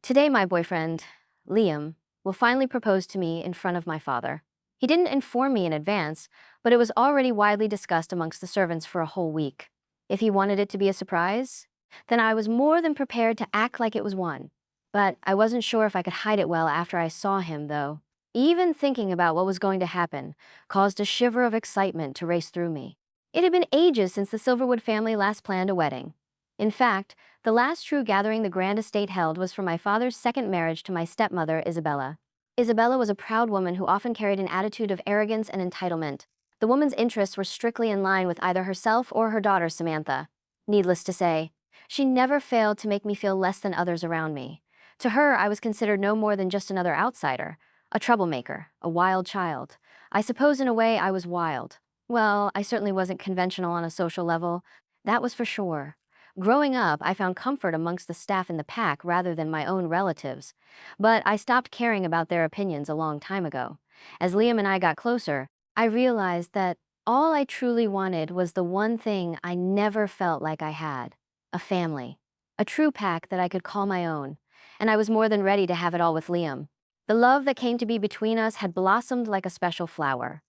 Today, my boyfriend, Liam, will finally propose to me in front of my father. He didn't inform me in advance, but it was already widely discussed amongst the servants for a whole week. If he wanted it to be a surprise, then I was more than prepared to act like it was one. But I wasn't sure if I could hide it well after I saw him, though. Even thinking about what was going to happen caused a shiver of excitement to race through me. It had been ages since the Silverwood family last planned a wedding. In fact, the last true gathering the grand estate held was for my father's second marriage to my stepmother, Isabella. Isabella was a proud woman who often carried an attitude of arrogance and entitlement. The woman's interests were strictly in line with either herself or her daughter, Samantha. Needless to say, she never failed to make me feel less than others around me. To her, I was considered no more than just another outsider, a troublemaker, a wild child. I suppose in a way I was wild. Well, I certainly wasn't conventional on a social level, that was for sure. Growing up, I found comfort amongst the staff in the pack rather than my own relatives, but I stopped caring about their opinions a long time ago. As Liam and I got closer, I realized that all I truly wanted was the one thing I never felt like I had: a family, a true pack that I could call my own, and I was more than ready to have it all with Liam. The love that came to be between us had blossomed like a special flower.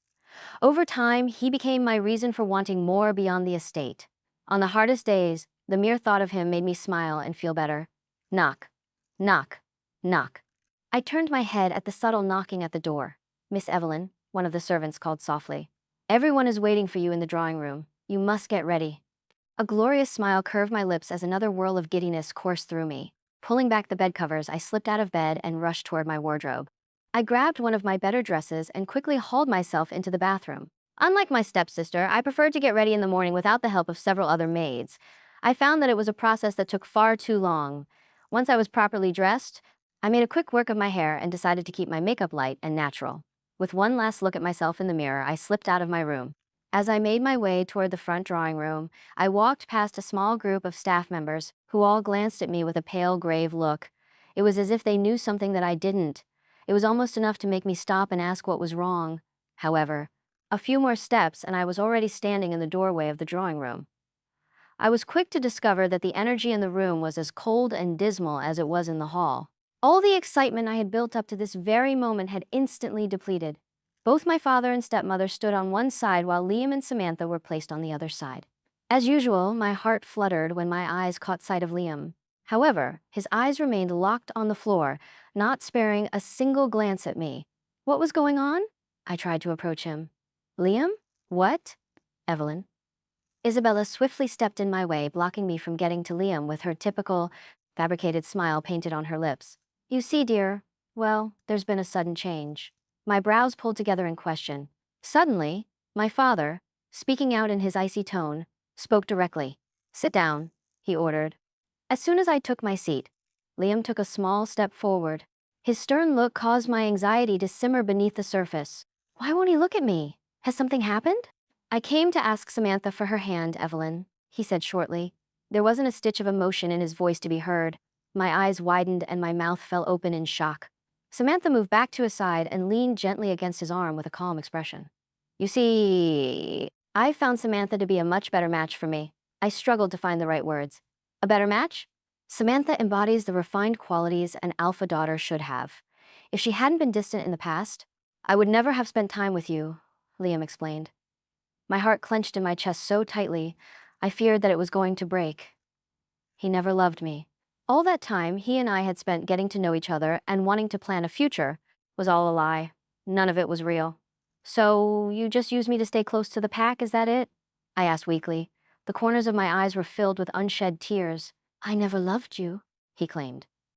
Over time, he became my reason for wanting more beyond the estate. On the hardest days, the mere thought of him made me smile and feel better. Knock, knock, knock. I turned my head at the subtle knocking at the door. Miss Evelyn, one of the servants called softly. Everyone is waiting for you in the drawing room. You must get ready. A glorious smile curved my lips as another whirl of giddiness coursed through me. Pulling back the bed covers, I slipped out of bed and rushed toward my wardrobe. I grabbed one of my better dresses and quickly hauled myself into the bathroom. Unlike my stepsister, I preferred to get ready in the morning without the help of several other maids. I found that it was a process that took far too long. Once I was properly dressed, I made a quick work of my hair and decided to keep my makeup light and natural. With one last look at myself in the mirror, I slipped out of my room. As I made my way toward the front drawing room, I walked past a small group of staff members who all glanced at me with a pale, grave look. It was as if they knew something that I didn't. It was almost enough to make me stop and ask what was wrong. However, a few more steps and I was already standing in the doorway of the drawing room. I was quick to discover that the energy in the room was as cold and dismal as it was in the hall. All the excitement I had built up to this very moment had instantly depleted. Both my father and stepmother stood on one side while Liam and Samantha were placed on the other side. As usual, my heart fluttered when my eyes caught sight of Liam. However, his eyes remained locked on the floor, not sparing a single glance at me. What was going on? I tried to approach him. Liam? What? Evelyn. Isabella swiftly stepped in my way, blocking me from getting to Liam with her typical, fabricated smile painted on her lips. You see, dear, well, there's been a sudden change. My brows pulled together in question. Suddenly, my father, speaking out in his icy tone, spoke directly. Sit down, he ordered. As soon as I took my seat, Liam took a small step forward. His stern look caused my anxiety to simmer beneath the surface. Why won't he look at me? Has something happened? I came to ask Samantha for her hand, Evelyn, he said shortly. There wasn't a stitch of emotion in his voice to be heard. My eyes widened and my mouth fell open in shock. Samantha moved back to his side and leaned gently against his arm with a calm expression. You see, I found Samantha to be a much better match for me. I struggled to find the right words. A better match? Samantha embodies the refined qualities an alpha daughter should have. If she hadn't been distant in the past, I would never have spent time with you, Liam explained. My heart clenched in my chest so tightly, I feared that it was going to break. He never loved me. All that time he and I had spent getting to know each other and wanting to plan a future was all a lie. None of it was real. So you just used me to stay close to the pack, is that it? I asked weakly. The corners of my eyes were filled with unshed tears. I never loved you, he claimed.